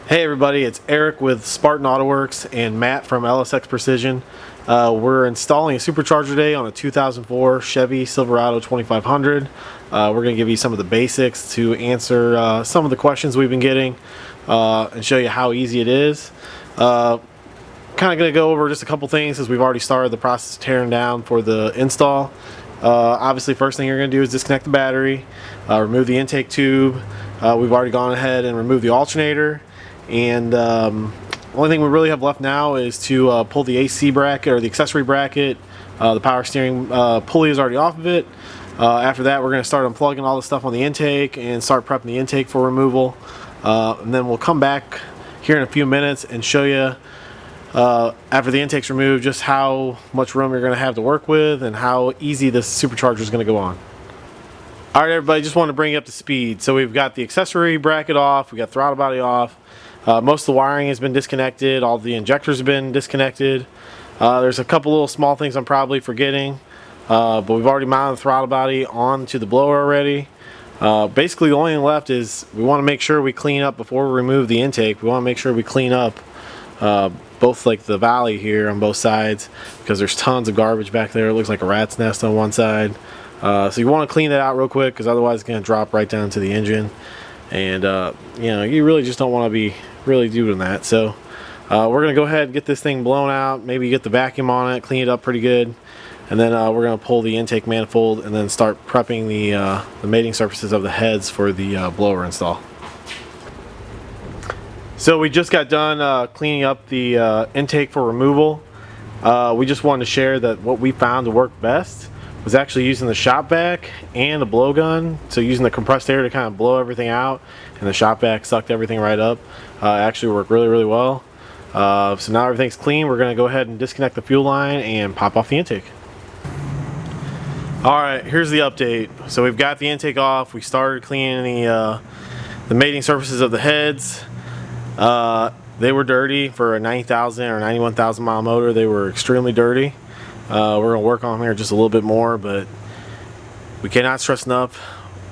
Hey everybody, it's Eric with Spartan Autoworx and Matt from LSX Precision. We're installing a supercharger today on a 2004 Chevy Silverado 2500. We're going to give you some of the basics to answer some of the questions we've been getting and show you how easy it is. Kind of going to go over just a couple things as we've already started the process of tearing down for the install. Obviously, first thing you're going to do is disconnect the battery, remove the intake tube. We've already gone ahead and removed the alternator. And the only thing we really have left now is to pull the AC bracket or the accessory bracket. The power steering pulley is already off of it. After that, we're going to start unplugging all the stuff on the intake and start prepping the intake for removal. And then we'll come back here in a few minutes and show you after the intake's removed just how much room you're going to have to work with and how easy this supercharger is going to go on. Alright everybody, just wanted to bring you up to speed. So we've got the accessory bracket off, we got throttle body off. Most of the wiring has been disconnected, all the injectors have been disconnected. There's a couple little small things I'm probably forgetting, but we've already mounted the throttle body onto the blower already. Basically the only thing left is we want to make sure we clean up before we remove the intake. We want to make sure we clean up both like the valley here on both sides, because there's tons of garbage back there. It looks like a rat's nest on one side. So you want to clean that out real quick, because otherwise it's going to drop right down to the engine, and you know, you really just don't want to be really doing that. So we're going to go ahead and get this thing blown out, maybe get the vacuum on it, clean it up pretty good, and then we're going to pull the intake manifold and then start prepping the mating surfaces of the heads for the blower install. So we just got done cleaning up the intake for removal. We just wanted to share that what we found to work best was actually using the shop vac and the blowgun. So using the compressed air to kind of blow everything out, and the shop vac sucked everything right up. Actually worked really well. So now everything's clean. We're going to go ahead and disconnect the fuel line and pop off the intake. Alright, here's the update. So we've got the intake off. We started cleaning the mating surfaces of the heads. They were dirty for a 90,000 or 91,000 mile motor. They were extremely dirty. We're going to work on them here just a little bit more, but we cannot stress enough.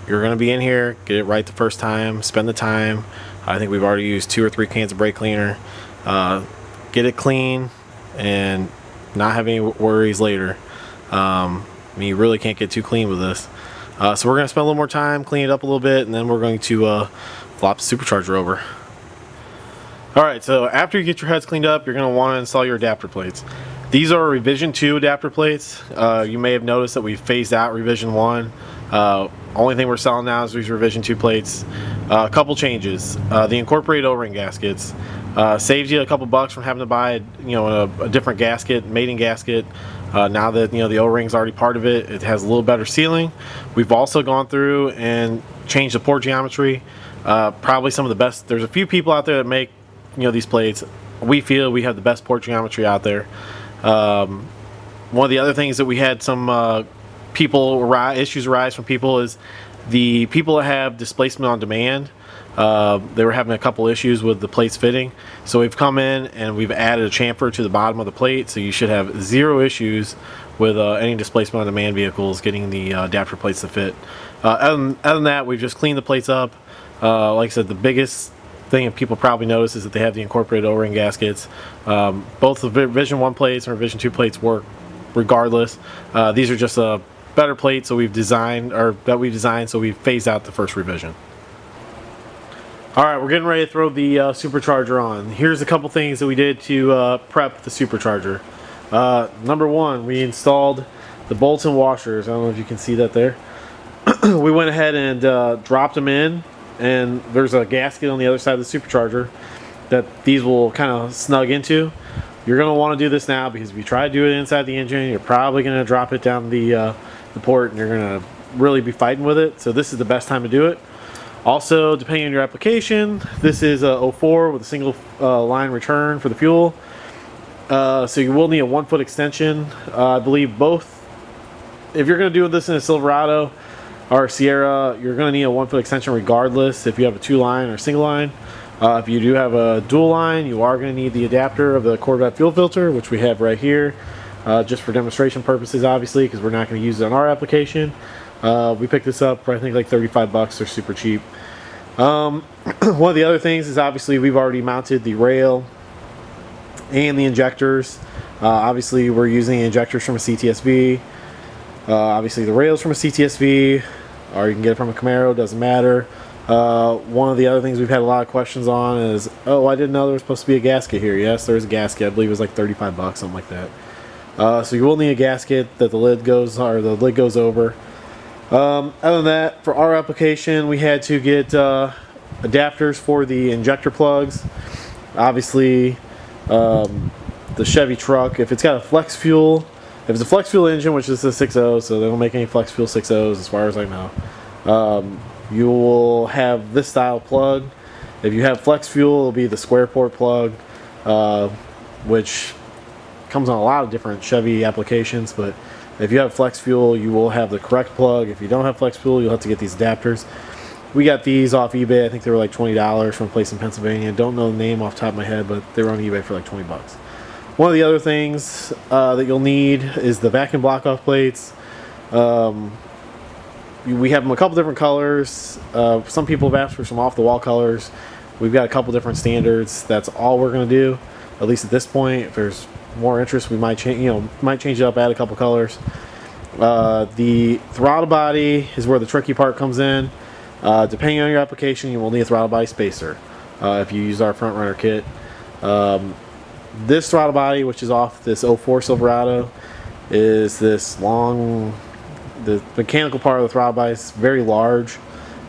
You're going to be in here, get it right the first time, spend the time. I think we've already used 2 or 3 cans of brake cleaner. Get it clean and not have any worries later. I mean, you really can't get too clean with this. So we're going to spend a little more time, clean it up a little bit, and then we're going to flop the supercharger over. Alright, so after you get your heads cleaned up, you're going to want to install your adapter plates. These are revision 2 adapter plates. You may have noticed that we phased out revision 1. Only thing we're selling now is these revision 2 plates. A couple changes. The incorporated O-ring gaskets saves you a couple bucks from having to buy a different gasket, mating gasket. Now that the O-ring's already part of it, it has a little better sealing. We've also gone through and changed the port geometry. Probably some of the best. There's a few people out there that make these plates. We feel we have the best port geometry out there. One of the other things that we had some issues arise from people is the people that have displacement on demand. They were having a couple issues with the plates fitting, so we've come in and we've added a chamfer to the bottom of the plate, so you should have 0 issues with any displacement on demand vehicles getting the adapter plates to fit. Other than that, we've just cleaned the plates up. Like I said, the biggest thing that people probably notice is that they have the incorporated O-ring gaskets. Both the Revision 1 plates and Revision 2 plates work regardless. These are just a better plate, so we've designed, so we've phased out the first revision. Alright, we're getting ready to throw the supercharger on. Here's a couple things that we did to prep the supercharger. Number 1, we installed the bolts and washers. I don't know if you can see that there. We went ahead and dropped them in, and there's a gasket on the other side of the supercharger that these will kind of snug into. You're going to want to do this now, because if you try to do it inside the engine, you're probably going to drop it down the port, and you're going to really be fighting with it. So this is the best time to do it. Also, depending on your application, this is a 04 with a single line return for the fuel. So you will need a 1-foot extension. I believe both. If you're going to do this in a Silverado or Sierra, you're going to need a 1-foot extension regardless if you have a 2-line or single line. If you do have a dual line, you are going to need the adapter of the Corvette fuel filter, which we have right here, just for demonstration purposes, obviously, because we're not going to use it on our application. We picked this up for I think like 35 bucks. They're super cheap. One of the other things is obviously we've already mounted the rail and the injectors. Obviously we're using the injectors from a CTSV. Obviously the rails from a CTSV, or you can get it from a Camaro, doesn't matter. One of the other things we've had a lot of questions on is, oh, I didn't know there was supposed to be a gasket here. Yes, there's a gasket. I believe it was like 35 bucks, something like that. So you will need a gasket that the lid goes over. Other than that, for our application, we had to get adapters for the injector plugs. Obviously, the Chevy truck, if it's got a flex fuel, if it's a flex fuel engine, which is a 6.0, so they don't make any flex fuel 6.0s as far as I know, you will have this style plug. If you have flex fuel, it'll be the square port plug, which comes on a lot of different Chevy applications, but if you have flex fuel, you will have the correct plug. If you don't have flex fuel, you'll have to get these adapters. We got these off eBay. I think they were like $20 from a place in Pennsylvania. Don't know the name off the top of my head, but they were on eBay for like 20 bucks. One of the other things that you'll need is the vacuum block-off plates. We have them a couple different colors. Some people have asked for some off-the-wall colors. We've got a couple different standards. That's all we're going to do, at least at this point. If there's more interest, we might change. Might change it up, add a couple colors. The throttle body is where the tricky part comes in. Depending on your application, you will need a throttle body spacer if you use our front runner kit. This throttle body, which is off this 04 Silverado, is this long. The mechanical part of the throttle body is very large,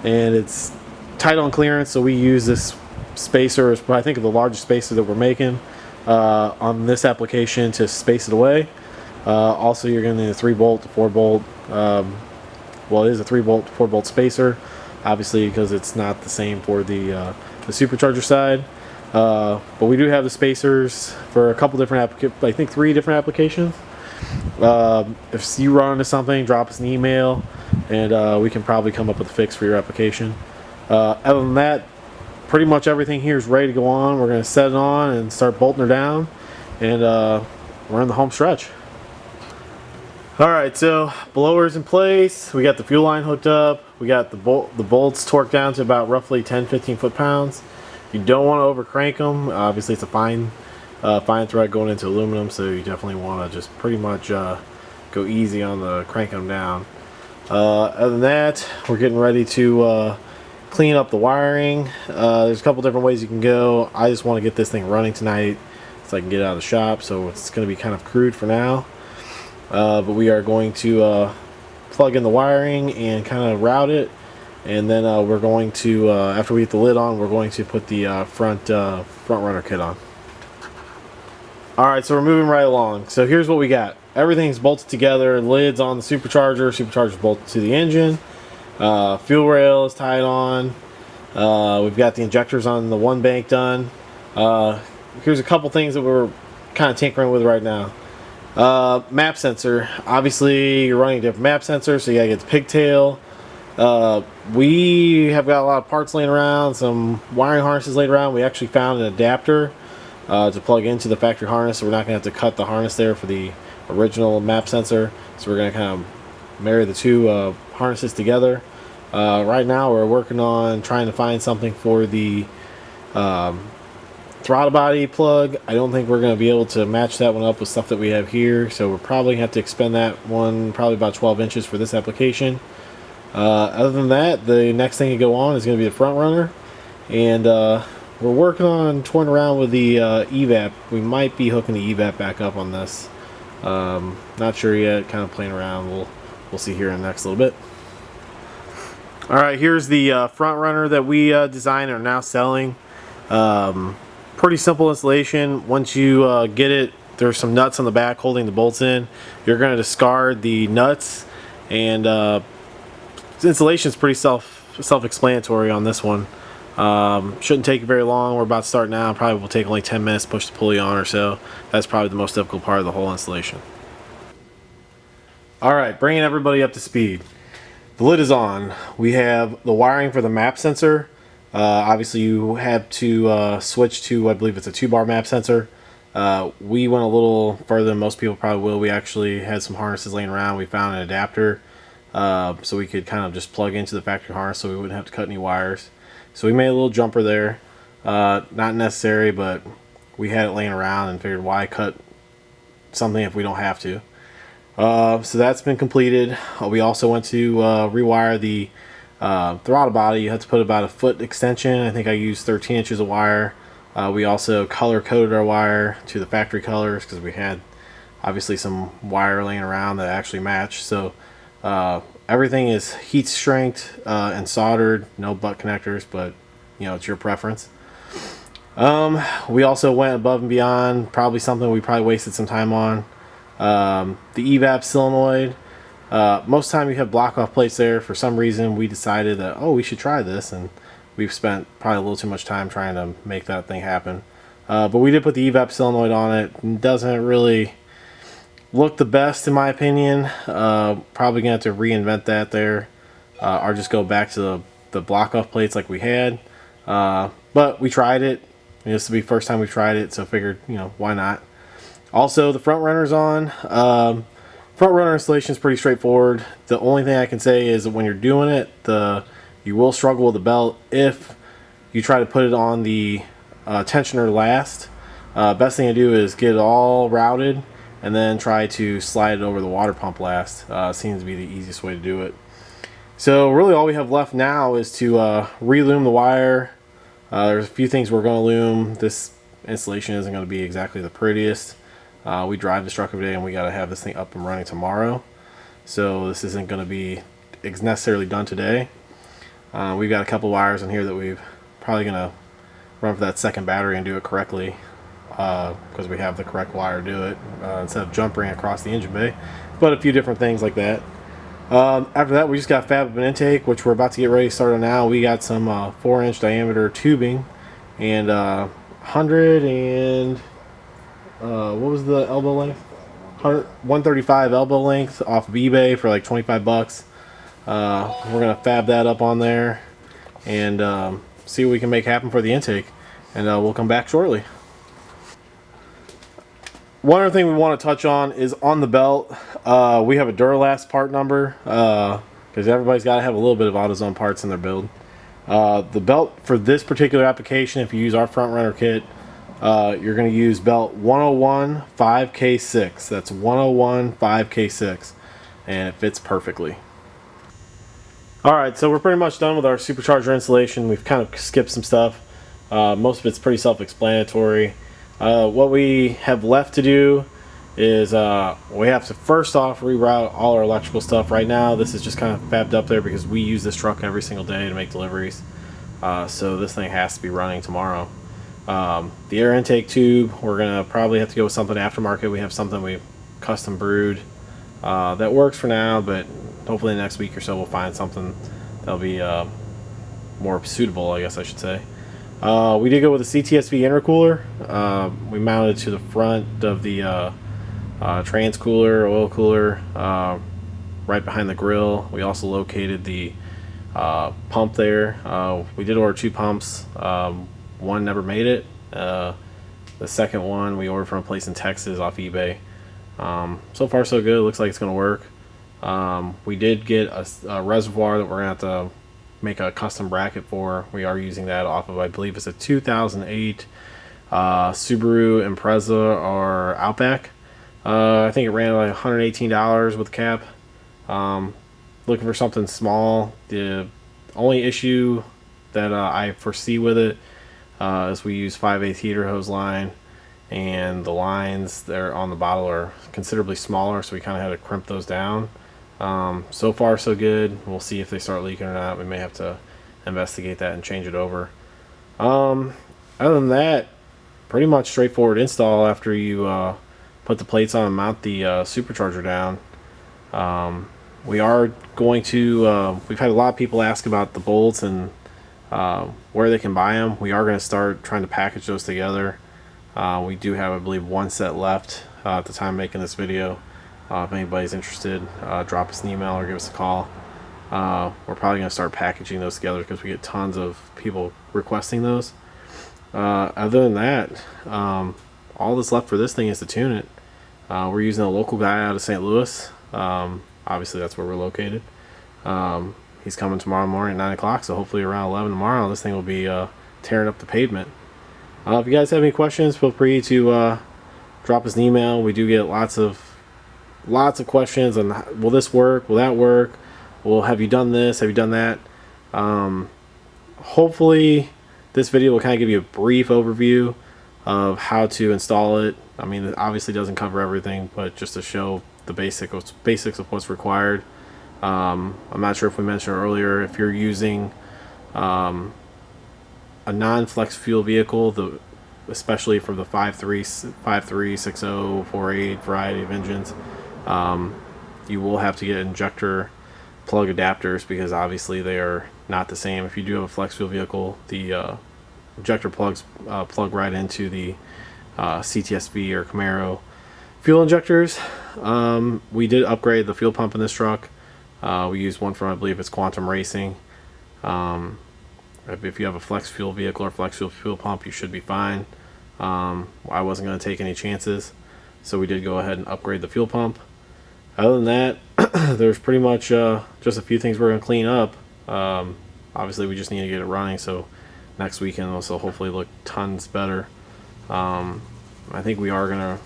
and it's tight on clearance. So we use this spacer, I think, the largest spacer that we're making on this application to space it away. Also, you're going to need a 3-bolt to 4-bolt. Well, it is a 3-bolt to 4-bolt spacer, obviously, because it's not the same for the Supercharger side. But we do have the spacers for a couple different I think 3 different applications. If you run into something, drop us an email, and we can probably come up with a fix for your application. Other than that, pretty much everything here is ready to go on. We're going to set it on and start bolting her down, and we're in the home stretch. Alright, so blower's in place. We got the fuel line hooked up. We got the bolts torqued down to about roughly 10-15 foot-pounds. You don't want to over crank them. Obviously, it's a fine thread going into aluminum, so you definitely want to just pretty much go easy on the cranking them down. Other than that, we're getting ready to clean up the wiring. There's a couple different ways you can go. I just want to get this thing running tonight so I can get it out of the shop, so it's going to be kind of crude for now. But we are going to plug in the wiring and kind of route it, and then we're going to, after we get the lid on, we're going to put the front runner kit on. Alright, so we're moving right along. So here's what we got. Everything's bolted together. Lid's on the Supercharger. Supercharger's bolted to the engine. Fuel rail is tied on. We've got the injectors on the one bank done. Here's a couple things that we're kind of tinkering with right now. Map sensor. Obviously, you're running a different map sensor, so you gotta get the pigtail. We have got a lot of parts laying around, some wiring harnesses laid around. We actually found an adapter to plug into the factory harness, so we're not going to have to cut the harness there for the original map sensor. So we're going to kind of marry the two harnesses together. Right now we're working on trying to find something for the throttle body plug. I don't think we're going to be able to match that one up with stuff that we have here, so we'll probably have to expend that one probably about 12 inches for this application. Other than that, the next thing to go on is going to be the front runner, and we're working on toying around with the evap. We might be hooking the evap back up on this. Not sure yet, kind of playing around. We'll see here in the next little bit. Alright, here's the front runner that we designed and are now selling. Pretty simple installation. Once you get it, there's some nuts on the back holding the bolts in. You're going to discard the nuts, and the installation is pretty self-explanatory on this one. Shouldn't take very long. We're about to start now. Probably will take only 10 minutes to push the pulley on or so. That's probably the most difficult part of the whole installation. Alright, bringing everybody up to speed. The lid is on. We have the wiring for the map sensor. Obviously you have to switch to, I believe it's a 2-bar map sensor. We went a little further than most people probably will. We actually had some harnesses laying around. We found an adapter so we could kind of just plug into the factory harness so we wouldn't have to cut any wires. So we made a little jumper there. Not necessary, but we had it laying around and figured why cut something if we don't have to. So that's been completed. We also went to rewire the throttle body. You have to put about a foot extension. I think I used 13 inches of wire. We also color coded our wire to the factory colors because we had obviously some wire laying around that actually matched. So everything is heat shrinked and soldered. No butt connectors, but you know, it's your preference. We also went above and beyond, probably something we probably wasted some time on. The evap solenoid. Most time you have block off plates there. For some reason we decided that, oh, we should try this, and we've spent probably a little too much time trying to make that thing happen. But we did put the evap solenoid on it. It doesn't really look the best in my opinion. Probably gonna have to reinvent that there, or just go back to the block off plates like we had. But we tried it. This will be the first time we've tried it, so figured, you know, why not. Also, the front runner's on. Front runner installation is pretty straightforward. The only thing I can say is that when you're doing it, you will struggle with the belt if you try to put it on the tensioner last. Best thing to do is get it all routed and then try to slide it over the water pump last. Seems to be the easiest way to do it. So really all we have left now is to re-loom the wire. There's a few things we're going to loom. This installation isn't going to be exactly the prettiest. We drive this truck every day and we got to have this thing up and running tomorrow. So this isn't going to be necessarily done today. We've got a couple wires in here that we're probably going to run for that second battery and do it correctly, because we have the correct wire to do it, instead of jumping across the engine bay. But a few different things like that. After that, we just got fab and intake, which we're about to get ready to start on now. We got some 4-inch diameter tubing and 100 and what was the elbow length? 135 elbow length off of eBay for like 25 bucks. We're gonna fab that up on there and see what we can make happen for the intake, and we'll come back shortly. One other thing we want to touch on is on the belt. We have a Duralast part number, because everybody's got to have a little bit of AutoZone parts in their build. The belt for this particular application, if you use our front runner kit, you're going to use belt 101 5K6. That's 101 5K6, and it fits perfectly. Alright, so we're pretty much done with our supercharger installation. We've kind of skipped some stuff. Most of it's pretty self-explanatory. What we have left to do is we have to first off reroute all our electrical stuff. Right now this is just kind of fabbed up there because we use this truck every single day to make deliveries, so this thing has to be running tomorrow. The air intake tube, we're gonna probably have to go with something aftermarket. We have something we've custom brewed that works for now, but hopefully the next week or so we'll find something that'll be more suitable, I guess I should say. We did go with a CTSV intercooler. We mounted to the front of the trans cooler, oil cooler, right behind the grill. We also located the pump there. We did order 2 pumps. One never made it. The second one we ordered from a place in Texas off eBay. So far so good. It looks like it's going to work. We did get a reservoir that we're going to have to make a custom bracket for. We are using that off of, I believe it's a 2008 Subaru Impreza or Outback. I think it ran like $118 with cap. Looking for something small. The only issue that I foresee with it is we use 5/8 heater hose line, and the lines there on the bottle are considerably smaller, so we kind of had to crimp those down. So far so good. We'll see if they start leaking or not. We may have to investigate that and change it over. Other than that, pretty much straightforward install after you put the plates on and mount the supercharger down. We are going to, we've had a lot of people ask about the bolts and where they can buy them. We are going to start trying to package those together. We do have, I believe, 1 set left at the time of making this video. If anybody's interested, drop us an email or give us a call. We're probably going to start packaging those together because we get tons of people requesting those. Other than that, all that's left for this thing is to tune it. We're using a local guy out of St. Louis. Obviously that's where we're located. he's coming tomorrow morning at 9 o'clock, so hopefully around 11 tomorrow this thing will be tearing up the pavement. If you guys have any questions, feel free to drop us an email. We do get lots of questions on, will this work, will that work, well, have you done this, have you done that. Hopefully this video will kind of give you a brief overview of how to install it. I mean, it obviously doesn't cover everything, but just to show the basics of what's required. I'm not sure if we mentioned earlier, if you're using a non-flex fuel vehicle, especially for the 5.3, 60, 4.8 variety of engines, you will have to get injector plug adapters, because obviously they are not the same. If you do have a flex fuel vehicle, the injector plugs plug right into the CTSV or Camaro fuel injectors. We did upgrade the fuel pump in this truck. We used one from, I believe it's Quantum Racing. If you have a flex fuel vehicle or flex fuel pump, you should be fine. I wasn't going to take any chances, so we did go ahead and upgrade the fuel pump. Other than that, there's pretty much just a few things we're going to clean up. Obviously we just need to get it running, so next weekend will hopefully look tons better. I think we are going to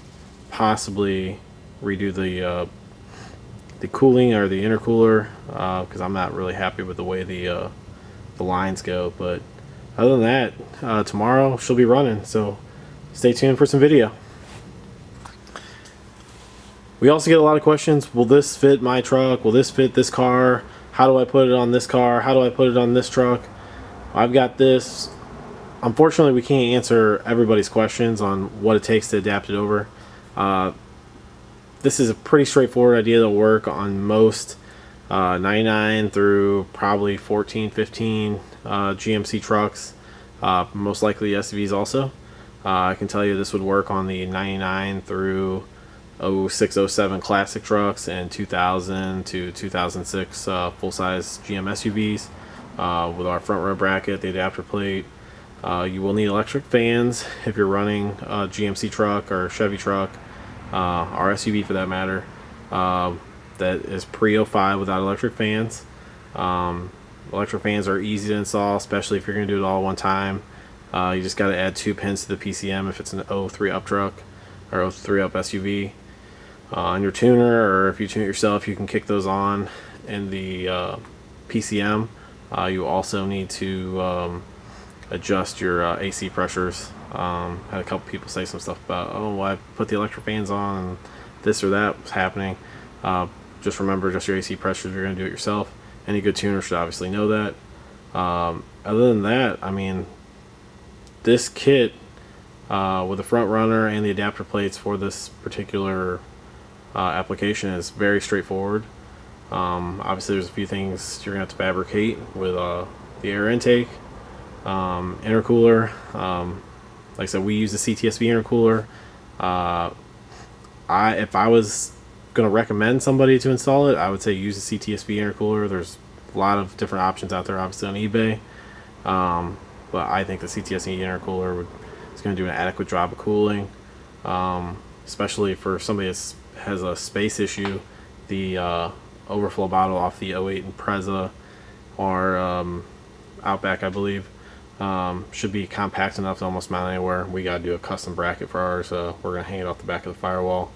possibly redo the cooling or the intercooler, because I'm not really happy with the way the lines go. But other than that, tomorrow she'll be running, so stay tuned for some video. We also get a lot of questions. Will this fit my truck? Will this fit this car? How do I put it on this car? How do I put it on this truck? I've got this. Unfortunately, we can't answer everybody's questions on what it takes to adapt it over. This is a pretty straightforward idea that'll work on most 99 through probably 14, 15 GMC trucks, most likely SUVs also. I can tell you this would work on the 99 through 06, 07 classic trucks and 2000 to 2006 full-size GM SUVs with our front row bracket, the adapter plate. You will need electric fans if you're running a GMC truck or Chevy truck, or SUV for that matter, that is pre-05 without electric fans. Electric fans are easy to install, especially if you're going to do it all at one time. You just got to add 2 pins to the PCM if it's an 03 up truck or 03 up SUV. On your tuner, or if you tune it yourself, you can kick those on in the PCM. You also need to adjust your AC pressures. Had a couple people say some stuff about, oh, well, I put the electric fans on and this or that was happening. Just remember, just your AC pressures if you're going to do it yourself. Any good tuner should obviously know that. Other than that, I mean, this kit with the front runner and the adapter plates for this particular application is very straightforward. Obviously there's a few things you're gonna have to fabricate with the air intake, intercooler. Like I said, we use the CTSV intercooler. If I was gonna recommend somebody to install it, I would say use the CTSV intercooler. There's a lot of different options out there, obviously on eBay, but I think the CTSV intercooler is going to do an adequate job of cooling, especially for somebody that has a space issue. The overflow bottle off the 08 Impreza or Outback, I believe, should be compact enough to almost mount anywhere. We got to do a custom bracket for ours. We're going to hang it off the back of the firewall.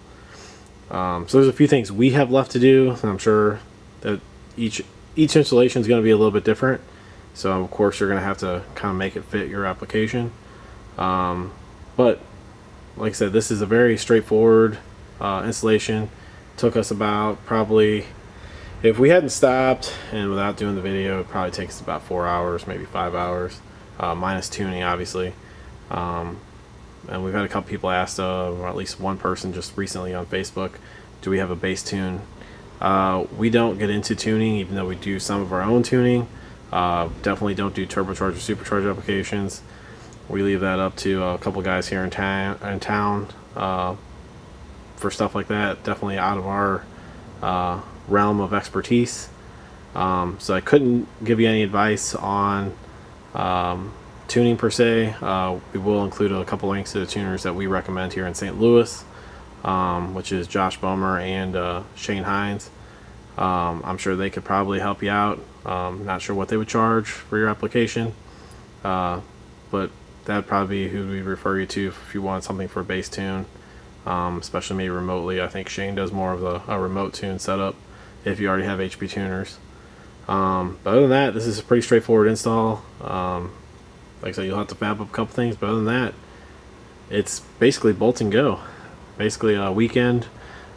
So there's a few things we have left to do, and I'm sure that each installation is going to be a little bit different. So of course you're going to have to kind of make it fit your application. But like I said, this is a very straightforward installation. Took us about, probably, if we hadn't stopped and without doing the video, it probably takes us about 4 hours, maybe 5 hours, minus tuning obviously. And we've had a couple people asked, or at least one person just recently on Facebook, do we have a base tune? We don't get into tuning, even though we do some of our own tuning. Definitely don't do turbocharger, supercharger applications. We leave that up to a couple guys here in town for stuff like that. Definitely out of our realm of expertise. So I couldn't give you any advice on tuning per se. We will include a couple links to the tuners that we recommend here in St. Louis, which is Josh Bomer and Shane Hines. I'm sure they could probably help you out. Not sure what they would charge for your application, but that'd probably be who we refer you to if you want something for a base tune, especially maybe remotely. I think Shane does more of a remote tune setup if you already have HP tuners. But other than that, this is a pretty straightforward install. Like I said, you'll have to fab up a couple things, but other than that, it's basically bolt and go. Basically a weekend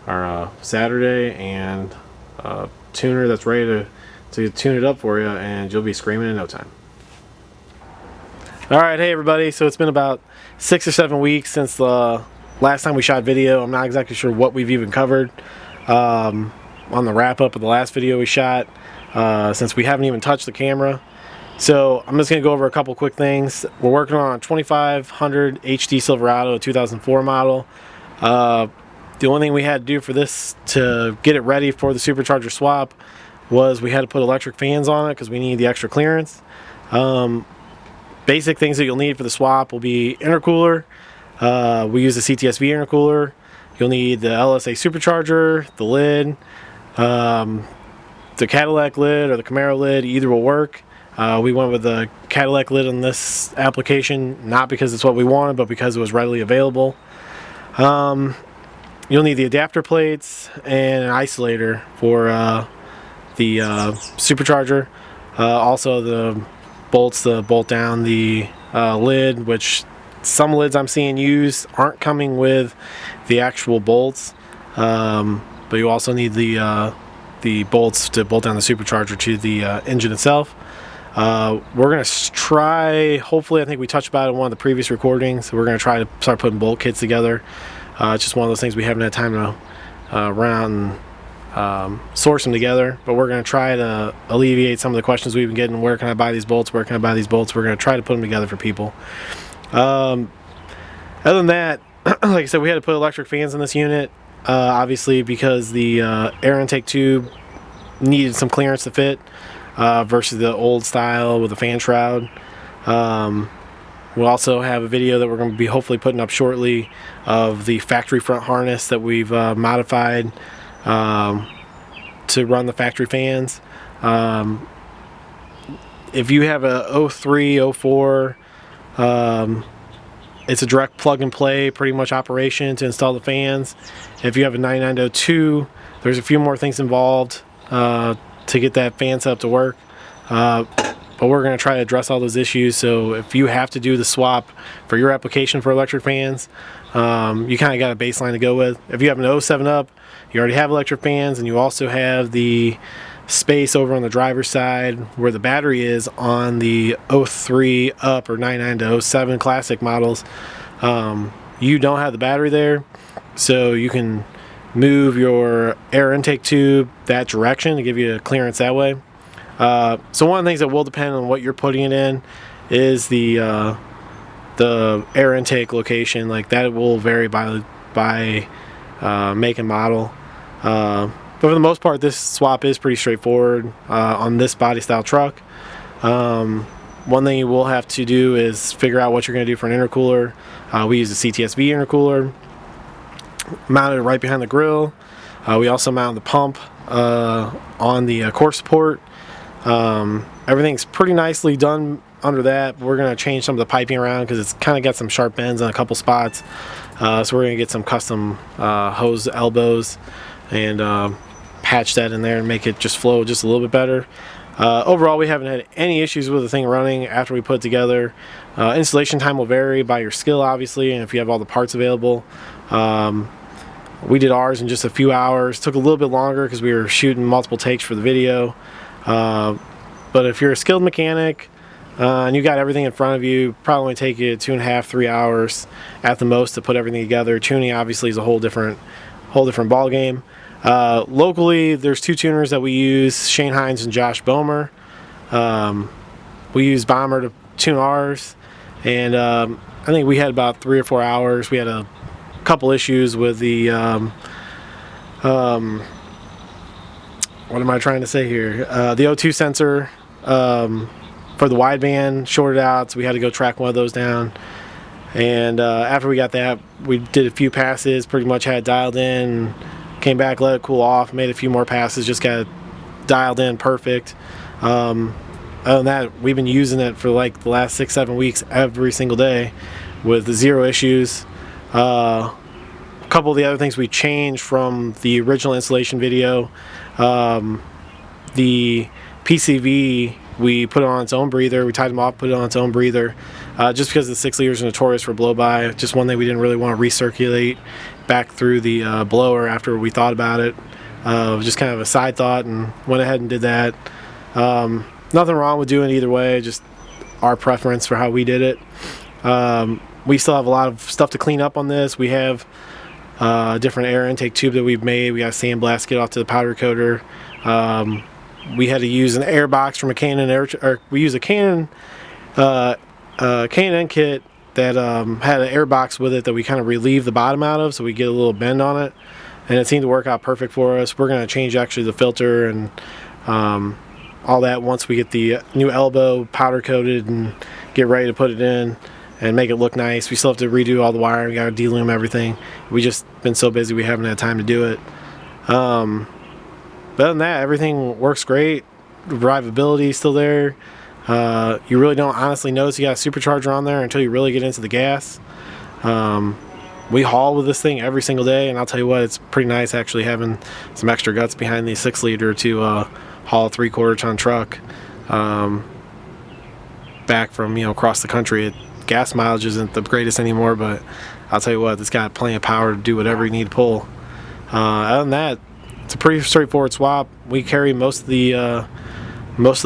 or a Saturday and a tuner that's ready to tune it up for you, and you'll be screaming in no time. Alright, hey everybody, so it's been about 6 or 7 weeks since the last time we shot video. I'm not exactly sure what we've even covered on the wrap up of the last video we shot, since we haven't even touched the camera. So I'm just going to go over a couple quick things. We're working on a 2500 HD Silverado, 2004 model. The only thing we had to do for this to get it ready for the supercharger swap was we had to put electric fans on it because we need the extra clearance. Basic things that you'll need for the swap will be intercooler. We use the CTSV intercooler. You'll need the LSA supercharger, the lid, the Cadillac lid or the Camaro lid. Either will work. We went with the Cadillac lid on this application, not because it's what we wanted, but because it was readily available. You'll need the adapter plates and an isolator for the supercharger. Also the bolts to bolt down the lid, which some lids I'm seeing used aren't coming with the actual bolts. But you also need the bolts to bolt down the supercharger to the engine itself. We're going to try, hopefully, I think we touched about it in one of the previous recordings, so we're going to try to start putting bolt kits together. It's just one of those things we haven't had time to run and source them together, but we're going to try to alleviate some of the questions we've been getting. Where can I buy these bolts? Where can I buy these bolts? We're going to try to put them together for people. Other than that, like I said, we had to put electric fans in this unit, obviously because the air intake tube needed some clearance to fit. Versus the old style with a fan shroud. We'll also have a video that we're going to be hopefully putting up shortly of the factory front harness that we've modified to run the factory fans. If you have a 03, 04, it's a direct plug and play pretty much operation to install the fans. If you have a 9902, there's a few more things involved to get that fan set up to work, but we're going to try to address all those issues. So if you have to do the swap for your application for electric fans, you kind of got a baseline to go with. If you have an 07 up, you already have electric fans, and you also have the space over on the driver's side where the battery is on the 03 up or 99 to 07 classic models. You don't have the battery there, so you can move your air intake tube that direction to give you a clearance that way. So one of the things that will depend on what you're putting it in is the air intake location. Like that will vary by make and model. But for the most part, this swap is pretty straightforward on this body style truck. One thing you will have to do is figure out what you're going to do for an intercooler. We use the CTSV intercooler. Mounted right behind the grill. We also mounted the pump on the core support. Everything's pretty nicely done under that. We're going to change some of the piping around because it's kind of got some sharp bends in a couple spots. So we're going to get some custom hose elbows and patch that in there and make it just flow just a little bit better. Overall, we haven't had any issues with the thing running after we put it together. Installation time will vary by your skill, obviously, and if you have all the parts available. We did ours in just a few hours. Took a little bit longer because we were shooting multiple takes for the video. But if you're a skilled mechanic and you got everything in front of you, probably only take you 2.5 to 3 hours at the most to put everything together. Tuning obviously is a whole different ball game. Locally, there's two tuners that we use, Shane Hines and Josh Bomer. We use Bomber to tune ours, and I think we had about 3 or 4 hours. We had a couple issues with the what am I trying to say here? The O2 sensor for the wideband shorted out, so we had to go track one of those down. And after we got that, we did a few passes, pretty much had it dialed in, Came back, let it cool off, made a few more passes, just got it dialed in perfect. Other than that, we've been using it for like the last 6-7 weeks every single day with 0 issues. A couple of the other things we changed from the original installation video, the PCV, we put it on its own breather. We tied them off, put it on its own breather, just because the 6 liters are notorious for blow by. Just one thing we didn't really want to recirculate back through the blower after we thought about it. Just kind of a side thought, and went ahead and did that. Nothing wrong with doing it either way, just our preference for how we did it. We still have a lot of stuff to clean up on this. We have a different air intake tube that we've made. We got to sandblast, get off to the powder coater. We had to use an air box from a Canon we use a Canon K&N kit that had an air box with it that we kind of relieve the bottom out of, so we get a little bend on it, and it seemed to work out perfect for us. We're going to change actually the filter and all that once we get the new elbow powder coated and get ready to put it in and make it look nice. We still have to redo all the wiring. We got to delume everything. We just been so busy we haven't had time to do it. But other than that, everything works great. Drivability is still there. You really don't honestly notice you got a supercharger on there until you really get into the gas. We haul with this thing every single day, and I'll tell you what, it's pretty nice actually having some extra guts behind the 6 liter to haul a 3/4 ton truck back from across the country. Gas mileage isn't the greatest anymore, but I'll tell you what, it's got plenty of power to do whatever you need to pull. Other than that, it's a pretty straightforward swap. We carry most of the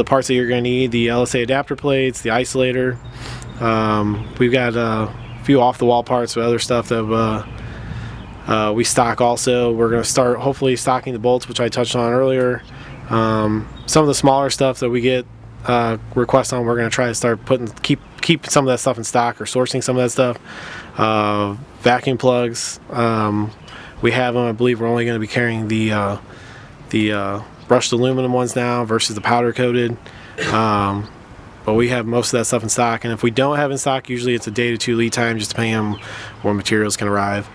parts that you're going to need: the LSA adapter plates, the isolator. We've got a few off-the-wall parts with other stuff that we stock also. We're going to start hopefully stocking the bolts, which I touched on earlier. Some of the smaller stuff that we get requests on, we're going to try to start keep some of that stuff in stock or sourcing some of that stuff. Vacuum plugs. We have them. I believe we're only going to be carrying the brushed aluminum ones now versus the powder coated. But we have most of that stuff in stock, and if we don't have in stock, usually it's a day to 2 lead time, just depending on when materials can arrive.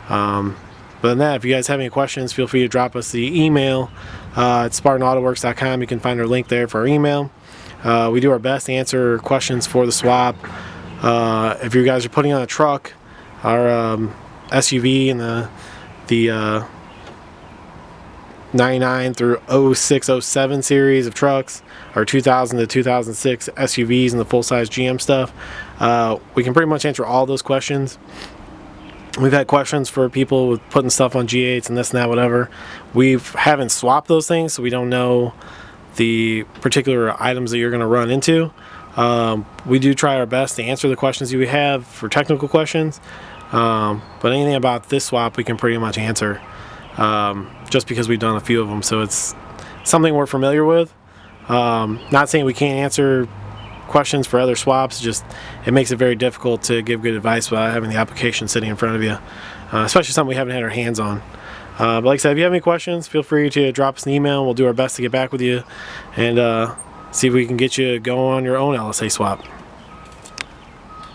But than that, if you guys have any questions, feel free to drop us the email at SpartanAutoworx.com. You can find our link there for our email. We do our best to answer questions for the swap. If you guys are putting on a truck, our SUV and the 99 through 06, 07 series of trucks, or 2000 to 2006 SUVs and the full-size GM stuff, we can pretty much answer all those questions. We've had questions for people with putting stuff on G8s and this and that, whatever. We haven't swapped those things, so we don't know the particular items that you're going to run into. We do try our best to answer the questions you have for technical questions, but anything about this swap we can pretty much answer, just because we've done a few of them, so it's something we're familiar with. Not saying we can't answer questions for other swaps, just it makes it very difficult to give good advice without having the application sitting in front of you, especially something we haven't had our hands on. But like I said, if you have any questions, feel free to drop us an email. We'll do our best to get back with you and see if we can get you going on your own LSA swap.